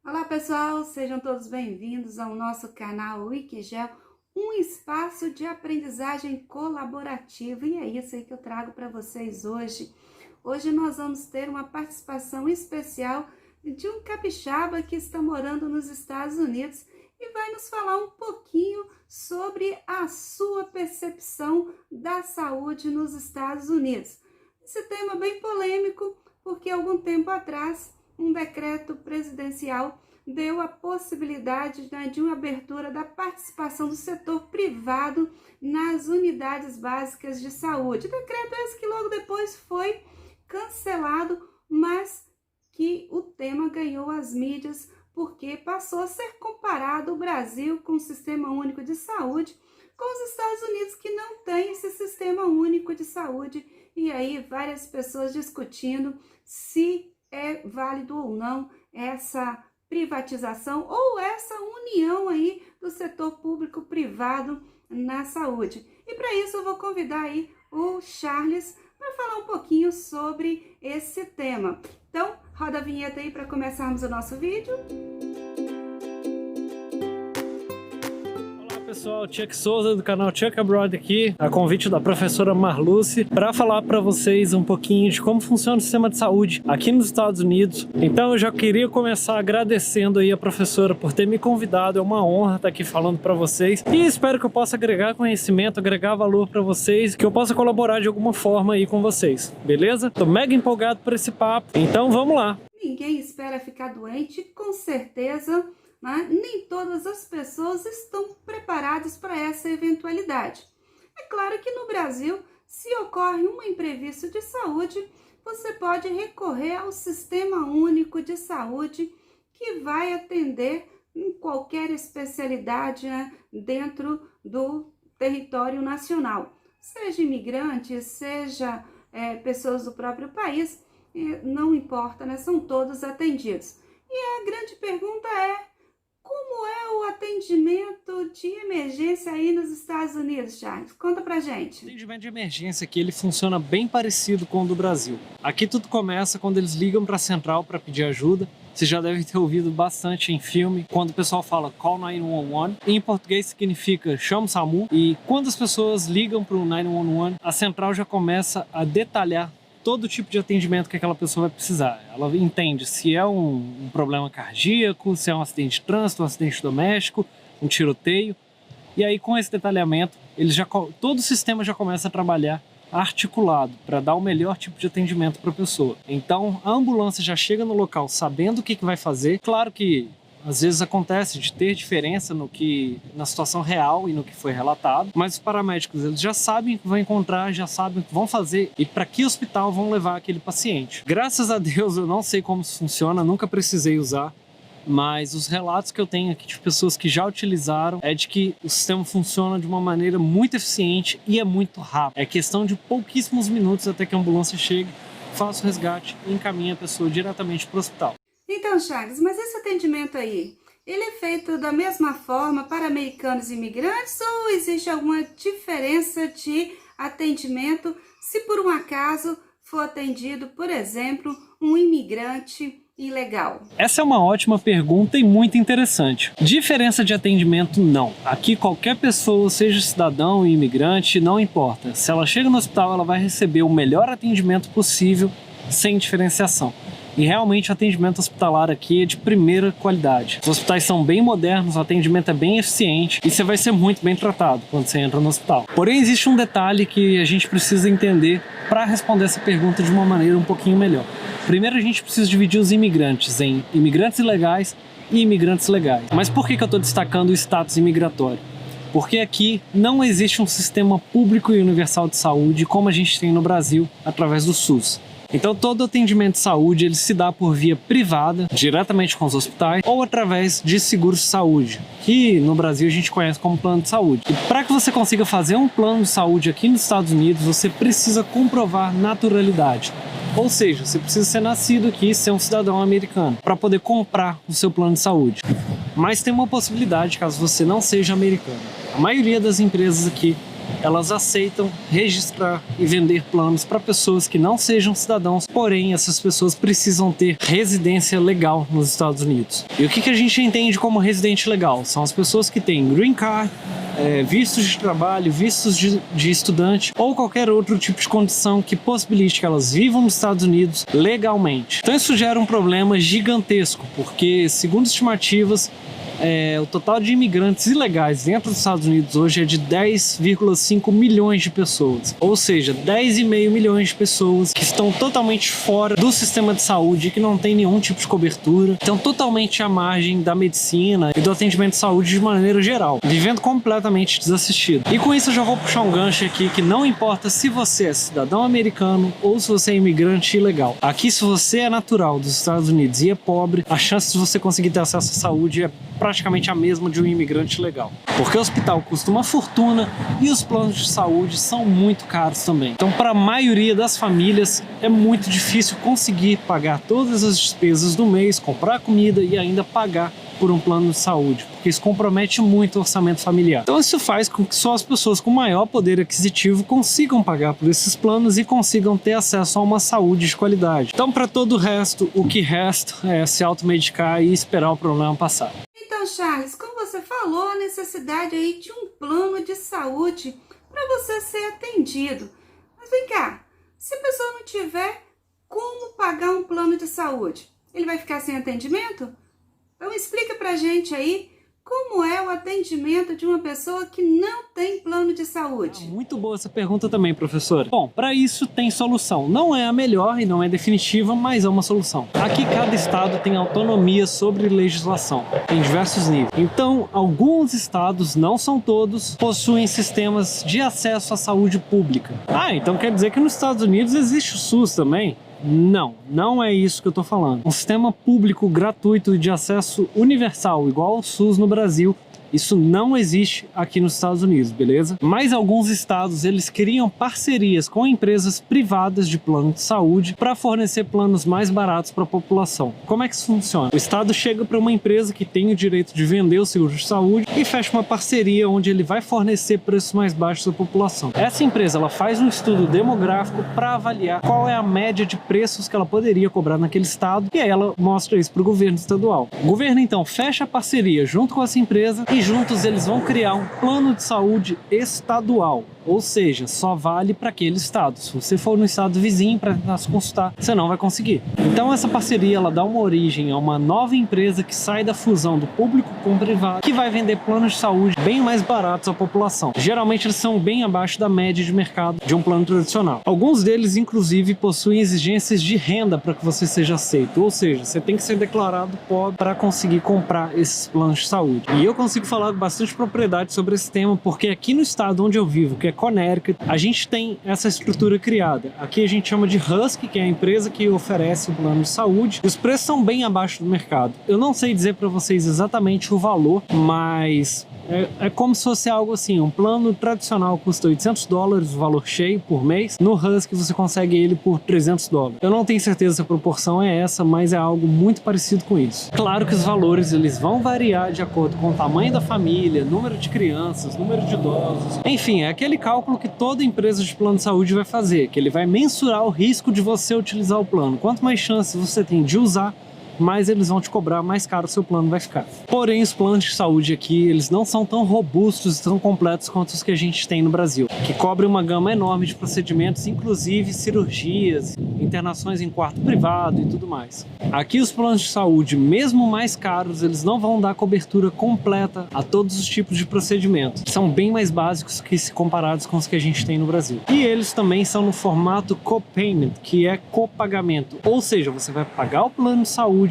Olá pessoal, sejam todos bem-vindos ao nosso canal Wikigel, um espaço de aprendizagem colaborativa, e é isso aí que eu trago para vocês hoje. Hoje nós vamos ter uma participação especial de um capixaba que está morando nos Estados Unidos e vai nos falar um pouquinho sobre a sua percepção da saúde nos Estados Unidos. Esse tema bem polêmico, porque algum tempo atrás um decreto presidencial deu a possibilidade de uma abertura da participação do setor privado nas unidades básicas de saúde. Decreto esse que logo depois foi cancelado, mas que o tema ganhou as mídias porque passou a ser comparado o Brasil com o Sistema Único de Saúde com os Estados Unidos, que não tem esse Sistema Único de Saúde. E aí várias pessoas discutindo se é válido ou não essa privatização ou essa união aí do setor público-privado na saúde. E para isso eu vou convidar aí o Charles para falar um pouquinho sobre esse tema. Então, roda a vinheta aí para começarmos o nosso vídeo. Pessoal, Chuck Souza do canal Chuck Abroad aqui, a convite da professora Marluce, para falar para vocês um pouquinho de como funciona o sistema de saúde aqui nos Estados Unidos. Então eu já queria começar agradecendo aí a professora por ter me convidado, é uma honra estar aqui falando para vocês e espero que eu possa agregar conhecimento, agregar valor para vocês, que eu possa colaborar de alguma forma aí com vocês, beleza? Tô mega empolgado por esse papo, então vamos lá! Ninguém espera ficar doente, com certeza. Nem todas as pessoas estão preparadas para essa eventualidade. É claro que no Brasil, se ocorre um imprevisto de saúde, você pode recorrer ao Sistema Único de Saúde, que vai atender em qualquer especialidade dentro do território nacional. Seja imigrantes, seja pessoas do próprio país, não importa, são todos atendidos. E a grande pergunta é: como é o atendimento de emergência aí nos Estados Unidos, Charles? Conta pra gente. O atendimento de emergência aqui, ele funciona bem parecido com o do Brasil. Aqui tudo começa quando eles ligam para a central para pedir ajuda. Você já deve ter ouvido bastante em filme, quando o pessoal fala Call 911. Em português significa chama o SAMU. E quando as pessoas ligam para o 911, a central já começa a detalhar todo tipo de atendimento que aquela pessoa vai precisar. Ela entende se é um problema cardíaco, se é um acidente de trânsito, um acidente doméstico, um tiroteio. E aí, com esse detalhamento, todo o sistema já começa a trabalhar articulado para dar o melhor tipo de atendimento para a pessoa. Então, a ambulância já chega no local sabendo o que vai fazer. Claro que às vezes acontece de ter diferença na situação real e no que foi relatado, mas os paramédicos eles já sabem o que vão encontrar, já sabem o que vão fazer e para que hospital vão levar aquele paciente. Graças a Deus eu não sei como isso funciona, nunca precisei usar, mas os relatos que eu tenho aqui de pessoas que já utilizaram é de que o sistema funciona de uma maneira muito eficiente e é muito rápido. É questão de pouquíssimos minutos até que a ambulância chegue, faça o resgate e encaminhe a pessoa diretamente para o hospital. Então, Charles, mas esse atendimento aí, ele é feito da mesma forma para americanos e imigrantes ou existe alguma diferença de atendimento se por um acaso for atendido, por exemplo, um imigrante ilegal? Essa é uma ótima pergunta e muito interessante. Diferença de atendimento, não. Aqui qualquer pessoa, seja cidadão ou imigrante, não importa. Se ela chega no hospital, ela vai receber o melhor atendimento possível, sem diferenciação. E realmente o atendimento hospitalar aqui é de primeira qualidade. Os hospitais são bem modernos, o atendimento é bem eficiente e você vai ser muito bem tratado quando você entra no hospital. Porém, existe um detalhe que a gente precisa entender para responder essa pergunta de uma maneira um pouquinho melhor. Primeiro, a gente precisa dividir os imigrantes em imigrantes ilegais e imigrantes legais. Mas por que eu estou destacando o status imigratório? Porque aqui não existe um sistema público e universal de saúde como a gente tem no Brasil através do SUS. Então todo atendimento de saúde ele se dá por via privada, diretamente com os hospitais, ou através de seguros de saúde, que no Brasil a gente conhece como plano de saúde. E para que você consiga fazer um plano de saúde aqui nos Estados Unidos, você precisa comprovar naturalidade. Ou seja, você precisa ser nascido aqui e ser um cidadão americano para poder comprar o seu plano de saúde. Mas tem uma possibilidade caso você não seja americano. A maioria das empresas aqui elas aceitam registrar e vender planos para pessoas que não sejam cidadãos, porém essas pessoas precisam ter residência legal nos Estados Unidos. E o que a gente entende como residente legal? São as pessoas que têm green card, vistos de trabalho, vistos de estudante ou qualquer outro tipo de condição que possibilite que elas vivam nos Estados Unidos legalmente. Então isso gera um problema gigantesco, porque segundo estimativas, o total de imigrantes ilegais dentro dos Estados Unidos hoje é de 10,5 milhões de pessoas. Ou seja, 10,5 milhões de pessoas que estão totalmente fora do sistema de saúde, que não tem nenhum tipo de cobertura, estão totalmente à margem da medicina e do atendimento de saúde de maneira geral, vivendo completamente desassistido. E com isso eu já vou puxar um gancho aqui que não importa se você é cidadão americano ou se você é imigrante ilegal. Aqui, se você é natural dos Estados Unidos e é pobre, a chance de você conseguir ter acesso à saúde é praticamente a mesma de um imigrante legal. Porque o hospital custa uma fortuna e os planos de saúde são muito caros também. Então, para a maioria das famílias, é muito difícil conseguir pagar todas as despesas do mês, comprar comida e ainda pagar por um plano de saúde, porque isso compromete muito o orçamento familiar. Então isso faz com que só as pessoas com maior poder aquisitivo consigam pagar por esses planos e consigam ter acesso a uma saúde de qualidade. Então, para todo o resto, o que resta é se automedicar e esperar o problema passar. Então, Charles, como você falou, a necessidade aí de um plano de saúde para você ser atendido. Mas vem cá, se a pessoa não tiver como pagar um plano de saúde, ele vai ficar sem atendimento? Então explica pra gente aí como é o atendimento de uma pessoa que não tem plano de saúde. Muito boa essa pergunta também, professora. Bom, para isso tem solução. Não é a melhor e não é definitiva, mas é uma solução. Aqui cada estado tem autonomia sobre legislação, em diversos níveis. Então, alguns estados, não são todos, possuem sistemas de acesso à saúde pública. Então quer dizer que nos Estados Unidos existe o SUS também? Não é isso que eu tô falando. Um sistema público gratuito de acesso universal, igual ao SUS no Brasil, isso não existe aqui nos Estados Unidos, beleza? Mas alguns estados, eles criam parcerias com empresas privadas de plano de saúde para fornecer planos mais baratos para a população. Como é que isso funciona? O estado chega para uma empresa que tem o direito de vender o seguro de saúde e fecha uma parceria onde ele vai fornecer preços mais baixos à população. Essa empresa, ela faz um estudo demográfico para avaliar qual é a média de preços que ela poderia cobrar naquele estado e aí ela mostra isso para o governo estadual. O governo, então, fecha a parceria junto com essa empresa e juntos eles vão criar um plano de saúde estadual, ou seja, só vale para aquele estado. Se você for no estado vizinho para tentar se consultar, você não vai conseguir. Então essa parceria, ela dá uma origem a uma nova empresa que sai da fusão do público com o privado, que vai vender planos de saúde bem mais baratos à população. Geralmente eles são bem abaixo da média de mercado de um plano tradicional. Alguns deles, inclusive, possuem exigências de renda para que você seja aceito, ou seja, você tem que ser declarado pobre para conseguir comprar esses planos de saúde. E eu consigo falar com bastante propriedade sobre esse tema, porque aqui no estado onde eu vivo, que é Connecticut, a gente tem essa estrutura criada. Aqui a gente chama de Husky, que é a empresa que oferece o plano de saúde. Os preços são bem abaixo do mercado. Eu não sei dizer para vocês exatamente o valor, mas é como se fosse algo assim, um plano tradicional custa $800, o valor cheio por mês. No Husky você consegue ele por $300. Eu não tenho certeza se a proporção é essa, mas é algo muito parecido com isso. Claro que os valores eles vão variar de acordo com o tamanho da família, número de crianças, número de idosos. Enfim, é aquele cálculo que toda empresa de plano de saúde vai fazer, que ele vai mensurar o risco de você utilizar o plano. Quanto mais chances você tem de usar, mais eles vão te cobrar, mais caro o seu plano vai ficar. Porém, os planos de saúde aqui, eles não são tão robustos e tão completos quanto os que a gente tem no Brasil, que cobre uma gama enorme de procedimentos, inclusive cirurgias, internações em quarto privado e tudo mais. Aqui os planos de saúde, mesmo mais caros, eles não vão dar cobertura completa a todos os tipos de procedimentos. São bem mais básicos que se comparados com os que a gente tem no Brasil. E eles também são no formato copayment, que é copagamento, ou seja, você vai pagar o plano de saúde,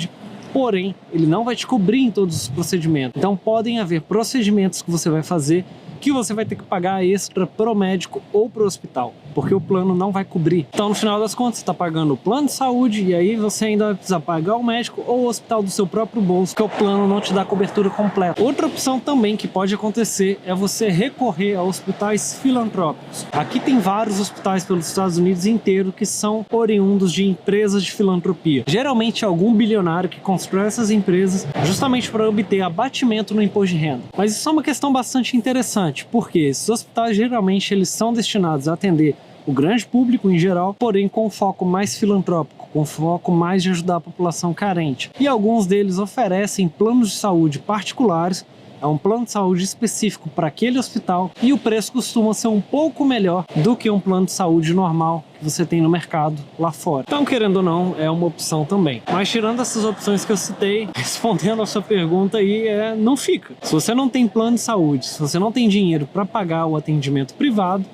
porém, ele não vai te cobrir em todos os procedimentos. Então podem haver procedimentos que você vai fazer que você vai ter que pagar extra pro médico ou pro hospital. porque o plano não vai cobrir. Então, no final das contas, você está pagando o plano de saúde e aí você ainda vai precisar pagar o médico ou o hospital do seu próprio bolso, que o plano não te dá cobertura completa. Outra opção também que pode acontecer é você recorrer a hospitais filantrópicos. Aqui tem vários hospitais pelos Estados Unidos inteiro que são oriundos de empresas de filantropia. Geralmente algum bilionário que constrói essas empresas justamente para obter abatimento no imposto de renda. Mas isso é uma questão bastante interessante, porque esses hospitais geralmente eles são destinados a atender o grande público em geral, porém com foco mais filantrópico, com foco mais de ajudar a população carente. E alguns deles oferecem planos de saúde particulares. É um plano de saúde específico para aquele hospital e o preço costuma ser um pouco melhor do que um plano de saúde normal que você tem no mercado lá fora. Então, querendo ou não, é uma opção também. Mas tirando essas opções que eu citei, respondendo a sua pergunta aí, não fica. Se você não tem plano de saúde, se você não tem dinheiro para pagar o atendimento privado,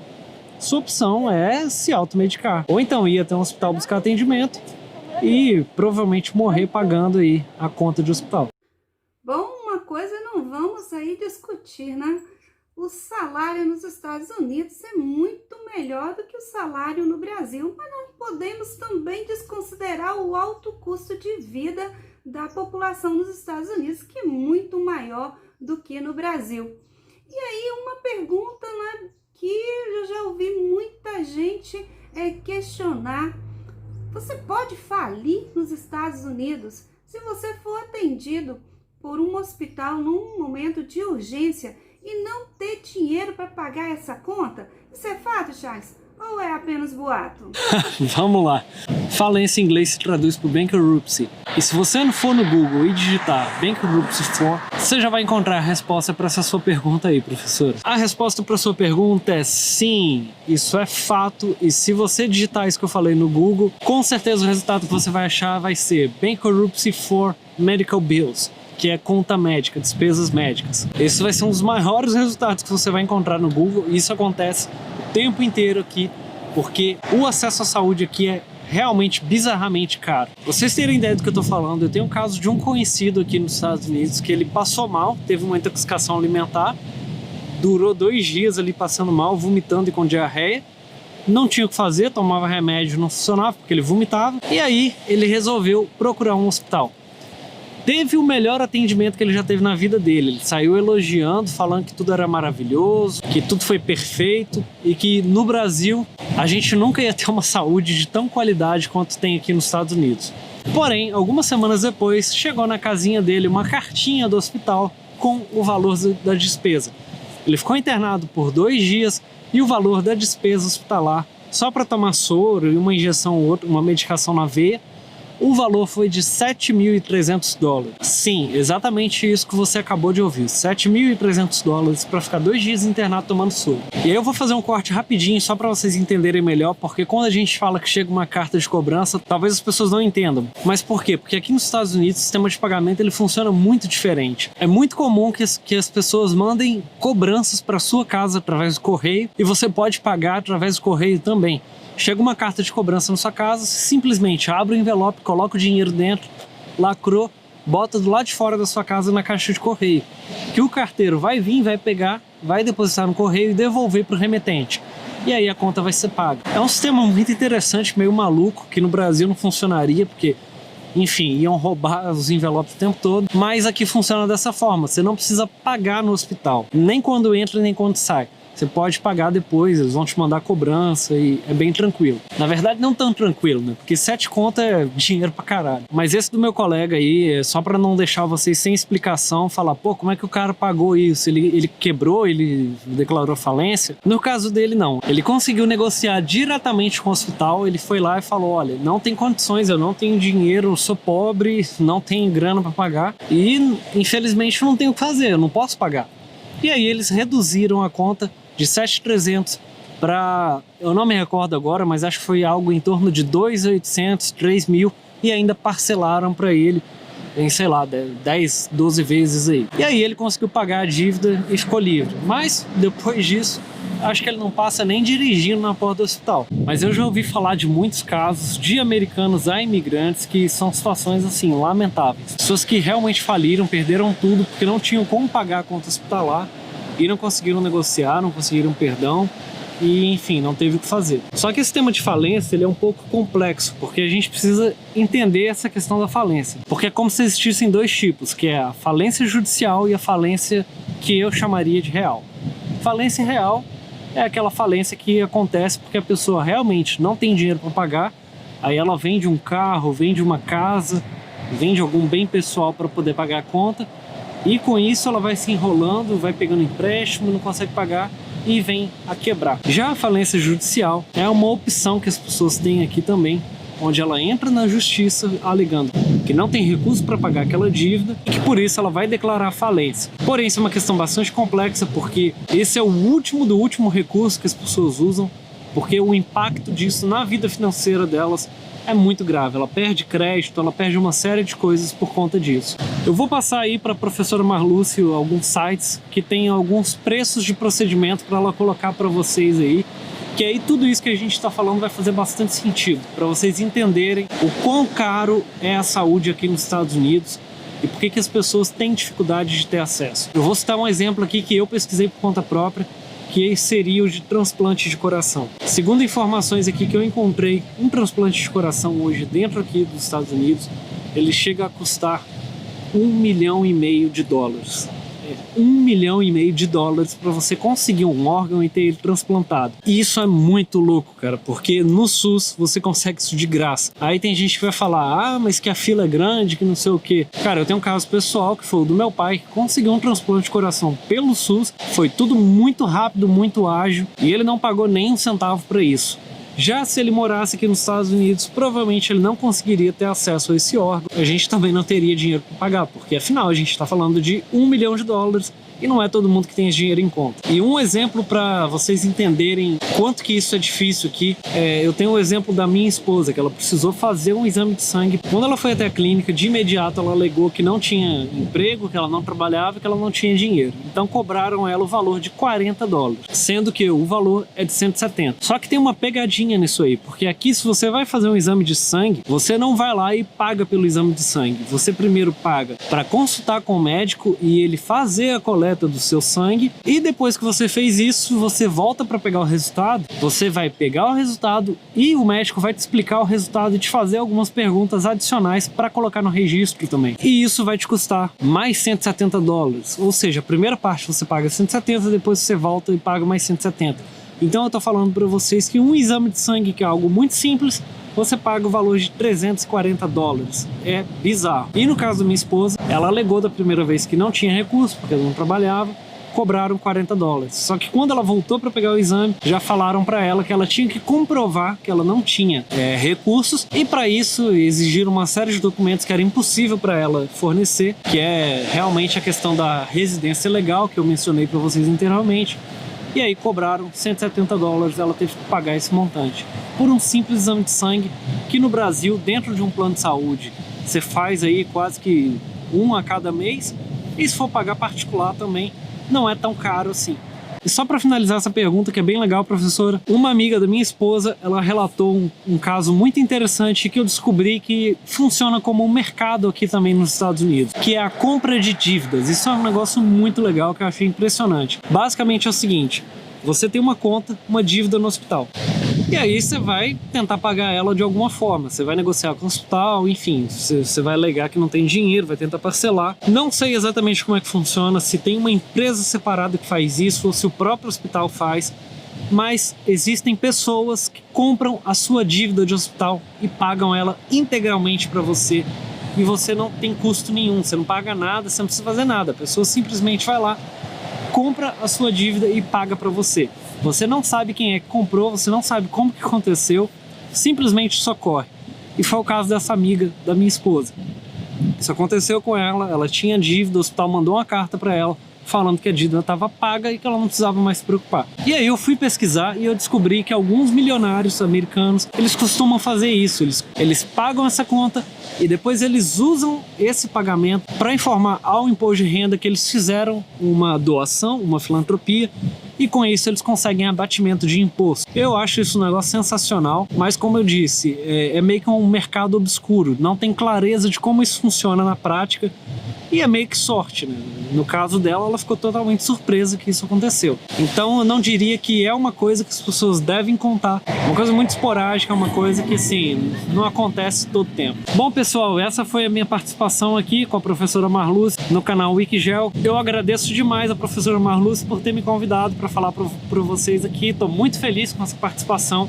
sua opção é se automedicar. Ou então ir até um hospital buscar atendimento e provavelmente morrer pagando aí a conta de hospital. Bom, uma coisa não vamos aí discutir, né? O salário nos Estados Unidos é muito melhor do que o salário no Brasil, mas não podemos também desconsiderar o alto custo de vida da população nos Estados Unidos, que é muito maior do que no Brasil. E aí uma pergunta, né, que eu já ouvi muita gente questionar: você pode falir nos Estados Unidos se você for atendido por um hospital num momento de urgência e não ter dinheiro para pagar essa conta? Isso é fato, Charles? Ou é apenas boato? Vamos lá. Falência em inglês se traduz por bankruptcy. E se você não for no Google e digitar bankruptcy for, você já vai encontrar a resposta para essa sua pergunta aí, professora. A resposta para sua pergunta é sim, isso é fato. E se você digitar isso que eu falei no Google, com certeza o resultado que você vai achar vai ser bankruptcy for medical bills, que é conta médica, despesas médicas. Esse vai ser um dos maiores resultados que você vai encontrar no Google, e isso acontece o tempo inteiro aqui, porque o acesso à saúde aqui é realmente bizarramente caro. Pra vocês terem ideia do que eu tô falando, eu tenho um caso de um conhecido aqui nos Estados Unidos que ele passou mal, teve uma intoxicação alimentar, durou 2 dias ali passando mal, vomitando e com diarreia, não tinha o que fazer, tomava remédio, não funcionava porque ele vomitava, e aí ele resolveu procurar um hospital. Teve o melhor atendimento que ele já teve na vida dele. Ele saiu elogiando, falando que tudo era maravilhoso, que tudo foi perfeito e que no Brasil a gente nunca ia ter uma saúde de tão qualidade quanto tem aqui nos Estados Unidos. Porém, algumas semanas depois, chegou na casinha dele uma cartinha do hospital com o valor da despesa. Ele ficou internado por 2 dias e o valor da despesa hospitalar, só para tomar soro e uma injeção ou outra, uma medicação na veia, o valor foi de $7.300. Sim, exatamente isso que você acabou de ouvir. $7.300 para ficar 2 dias internado tomando soro. E aí eu vou fazer um corte rapidinho só para vocês entenderem melhor, porque quando a gente fala que chega uma carta de cobrança, talvez as pessoas não entendam. Mas por quê? Porque aqui nos Estados Unidos o sistema de pagamento ele funciona muito diferente. É muito comum que as pessoas mandem cobranças para sua casa através do correio, e você pode pagar através do correio também. Chega uma carta de cobrança na sua casa, você simplesmente abre o envelope, coloca o dinheiro dentro, lacrou, bota do lado de fora da sua casa na caixa de correio, que o carteiro vai vir, vai pegar, vai depositar no correio e devolver para o remetente. E aí a conta vai ser paga. É um sistema muito interessante, meio maluco, que no Brasil não funcionaria, porque, enfim, iam roubar os envelopes o tempo todo. Mas aqui funciona dessa forma, você não precisa pagar no hospital, nem quando entra, nem quando sai. Você pode pagar depois, eles vão te mandar cobrança e é bem tranquilo. Na verdade, não tão tranquilo, né? Porque 7 conto é dinheiro pra caralho. Mas esse do meu colega aí, só pra não deixar vocês sem explicação, falar, pô, como é que o cara pagou isso? Ele quebrou, ele declarou falência? No caso dele, não. Ele conseguiu negociar diretamente com o hospital, ele foi lá e falou, olha, não tem condições, eu não tenho dinheiro, eu sou pobre, não tenho grana pra pagar e, infelizmente, não tenho o que fazer, eu não posso pagar. E aí eles reduziram a conta de 7.300 para, eu não me recordo agora, mas acho que foi algo em torno de 2.800, 3.000, e ainda parcelaram para ele em, sei lá, 10, 12 vezes aí. E aí ele conseguiu pagar a dívida e ficou livre. Mas depois disso, acho que ele não passa nem dirigindo na porta do hospital. Mas eu já ouvi falar de muitos casos de americanos a imigrantes que são situações assim, lamentáveis. Pessoas que realmente faliram, perderam tudo porque não tinham como pagar a conta hospitalar e não conseguiram negociar, não conseguiram perdão. e, enfim, não teve o que fazer. Só que esse tema de falência, ele é um pouco complexo, porque a gente precisa entender essa questão da falência. Porque é como se existissem dois tipos, que é a falência judicial e a falência que eu chamaria de real. Falência real é aquela falência que acontece porque a pessoa realmente não tem dinheiro para pagar, aí ela vende um carro, vende uma casa, vende algum bem pessoal para poder pagar a conta, e com isso ela vai se enrolando, vai pegando empréstimo, não consegue pagar e vem a quebrar. Já a falência judicial é uma opção que as pessoas têm aqui também, onde ela entra na justiça alegando que não tem recurso para pagar aquela dívida e que por isso ela vai declarar falência. Porém, isso é uma questão bastante complexa, porque esse é o último do último recurso que as pessoas usam, porque o impacto disso na vida financeira delas é muito grave. Ela perde crédito, ela perde uma série de coisas por conta disso. Eu vou passar aí para a professora Marlúcio alguns sites que tem alguns preços de procedimento para ela colocar para vocês aí, que aí tudo isso que a gente está falando vai fazer bastante sentido, para vocês entenderem o quão caro é a saúde aqui nos Estados Unidos e por que as pessoas têm dificuldade de ter acesso. Eu vou citar um exemplo aqui que eu pesquisei por conta própria, que seria o de transplante de coração. Segundo informações aqui que eu encontrei, um transplante de coração hoje dentro aqui dos Estados Unidos, ele chega a custar $1,5 milhão de dólares. $1,5 milhão de dólares para você conseguir um órgão e ter ele transplantado. E isso é muito louco, cara, porque no SUS você consegue isso de graça. Aí tem gente que vai falar, mas que a fila é grande, que não sei o que. Cara, eu tenho um caso pessoal que foi o do meu pai, que conseguiu um transplante de coração pelo SUS. Foi tudo muito rápido, muito ágil, e ele não pagou nem um centavo para isso. Já se ele morasse aqui nos Estados Unidos, provavelmente ele não conseguiria ter acesso a esse órgão. A gente também não teria dinheiro para pagar, porque afinal a gente está falando de $1 milhão e não é todo mundo que tem esse dinheiro em conta. E um exemplo para vocês entenderem quanto que isso é difícil aqui, eu tenho o exemplo da minha esposa, que ela precisou fazer um exame de sangue. Quando ela foi até a clínica, de imediato ela alegou que não tinha emprego, que ela não trabalhava, que ela não tinha dinheiro. Então cobraram ela o valor de $40, sendo que o valor é de 170. Só que tem uma pegadinha nisso aí, porque aqui se você vai fazer um exame de sangue, você não vai lá e paga pelo exame de sangue. Você primeiro paga para consultar com o médico e ele fazer a coleta do seu sangue, e depois que você fez isso, você volta para pegar o resultado, você vai pegar o resultado e o médico vai te explicar o resultado e te fazer algumas perguntas adicionais para colocar no registro também. E isso vai te custar mais $170. Ou seja, a primeira parte você paga 170, depois você volta e paga mais 170. Então eu tô falando para vocês que um exame de sangue, que é algo muito simples, você paga o valor de $340. É bizarro. E no caso da minha esposa, ela alegou da primeira vez que não tinha recurso, porque ela não trabalhava, cobraram $40. Só que quando ela voltou para pegar o exame, já falaram para ela que ela tinha que comprovar que ela não tinha recursos, e para isso exigiram uma série de documentos que era impossível para ela fornecer, que é realmente a questão da residência legal, que eu mencionei para vocês anteriormente. E aí cobraram $170, ela teve que pagar esse montante por um simples exame de sangue, que no Brasil, dentro de um plano de saúde, você faz aí quase que um a cada mês, e se for pagar particular também, não é tão caro assim. E só para finalizar essa pergunta, que é bem legal, professora, uma amiga da minha esposa, ela relatou um caso muito interessante que eu descobri que funciona como um mercado aqui também nos Estados Unidos, que é a compra de dívidas. Isso é um negócio muito legal que eu achei impressionante. Basicamente é o seguinte: você tem uma conta, uma dívida no hospital. E aí você vai tentar pagar ela de alguma forma. Você vai negociar com o hospital, enfim, você vai alegar que não tem dinheiro, vai tentar parcelar. Não sei exatamente como é que funciona, se tem uma empresa separada que faz isso ou se o próprio hospital faz, mas existem pessoas que compram a sua dívida de hospital e pagam ela integralmente para você. E você não tem custo nenhum, você não paga nada, você não precisa fazer nada. A pessoa simplesmente vai lá, compra a sua dívida e paga para você. Você não sabe quem é que comprou, você não sabe como que aconteceu, simplesmente socorre. E foi o caso dessa amiga da minha esposa. Isso aconteceu com ela, ela tinha dívida, o hospital mandou uma carta para ela falando que a dívida estava paga e que ela não precisava mais se preocupar. E aí eu fui pesquisar e eu descobri que alguns milionários americanos, eles costumam fazer isso, eles pagam essa conta e depois eles usam esse pagamento para informar ao imposto de renda que eles fizeram uma doação, uma filantropia, e com isso eles conseguem abatimento de imposto. Eu acho isso um negócio sensacional, mas como eu disse, é meio que um mercado obscuro, não tem clareza de como isso funciona na prática e é meio que sorte, né? No caso dela, ela ficou totalmente surpresa que isso aconteceu. Então eu não diria que é uma coisa que as pessoas devem contar, uma coisa muito esporádica, uma coisa que assim, não acontece todo tempo. Bom pessoal, essa foi a minha participação aqui com a professora Marluce no canal Wikigel. Eu agradeço demais a professora Marluce por ter me convidado para falar para vocês aqui, estou muito feliz com essa participação.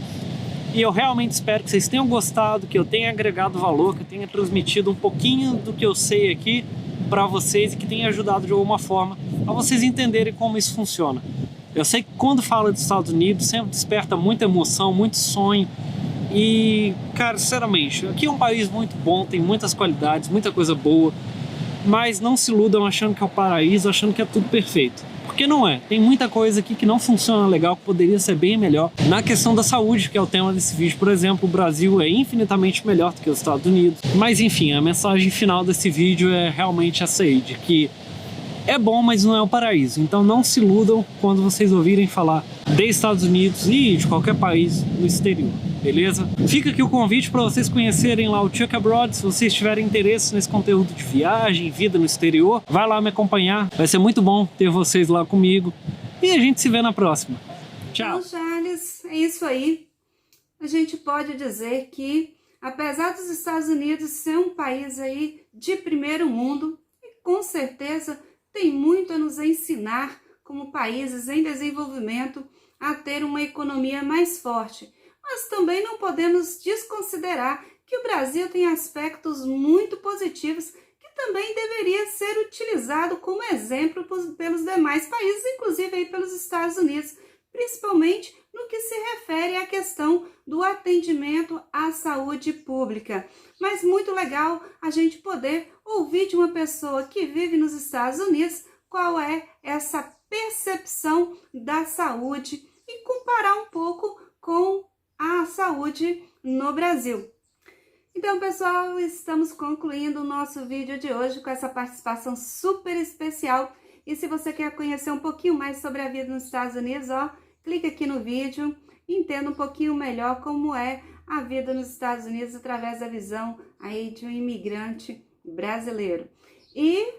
E eu realmente espero que vocês tenham gostado, que eu tenha agregado valor, que eu tenha transmitido um pouquinho do que eu sei aqui para vocês e que tenha ajudado de alguma forma a vocês entenderem como isso funciona. Eu sei que quando fala dos Estados Unidos sempre desperta muita emoção, muito sonho e, cara, sinceramente, aqui é um país muito bom, tem muitas qualidades, muita coisa boa, mas não se iludam achando que é o paraíso, achando que é tudo perfeito. Porque não é. Tem muita coisa aqui que não funciona legal, que poderia ser bem melhor. Na questão da saúde, que é o tema desse vídeo, por exemplo, o Brasil é infinitamente melhor do que os Estados Unidos. Mas enfim, a mensagem final desse vídeo é realmente essa aí, de que é bom, mas não é o paraíso. Então não se iludam quando vocês ouvirem falar de Estados Unidos e de qualquer país no exterior, beleza? Fica aqui o convite para vocês conhecerem lá o Chuck Abroad. Se vocês tiverem interesse nesse conteúdo de viagem, vida no exterior, vai lá me acompanhar. Vai ser muito bom ter vocês lá comigo. E a gente se vê na próxima. Tchau! Então, Charles, é isso aí. A gente pode dizer que, apesar dos Estados Unidos ser um país aí de primeiro mundo, e com certeza tem muito a nos ensinar como países em desenvolvimento a ter uma economia mais forte. Mas também não podemos desconsiderar que o Brasil tem aspectos muito positivos que também deveria ser utilizado como exemplo pelos demais países, inclusive aí pelos Estados Unidos, principalmente no que se refere à questão do atendimento à saúde pública. Mas muito legal a gente poder ouvir de uma pessoa que vive nos Estados Unidos qual é essa percepção da saúde e comparar um pouco com a saúde no Brasil. Então, pessoal, estamos concluindo o nosso vídeo de hoje com essa participação super especial. E se você quer conhecer um pouquinho mais sobre a vida nos Estados Unidos, clica aqui no vídeo e entenda um pouquinho melhor como é a vida nos Estados Unidos através da visão aí de um imigrante brasileiro. E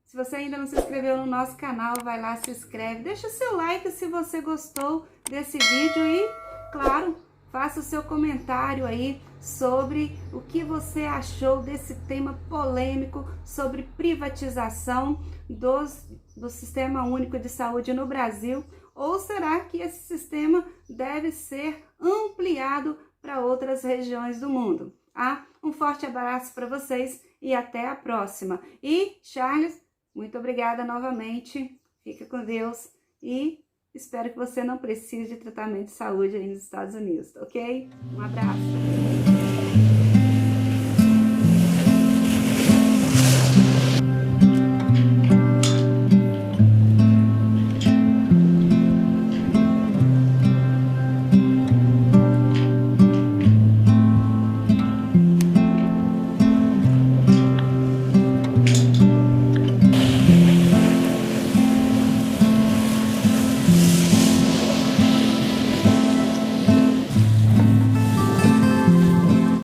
se você ainda não se inscreveu no nosso canal, vai lá, se inscreve, deixa o seu like se você gostou desse vídeo e, claro, faça o seu comentário aí sobre o que você achou desse tema polêmico sobre privatização do Sistema Único de Saúde no Brasil, ou será que esse sistema deve ser ampliado para outras regiões do mundo? Um forte abraço para vocês e até a próxima. E, Charles, muito obrigada novamente, fica com Deus e espero que você não precise de tratamento de saúde aí nos Estados Unidos, ok? Um abraço.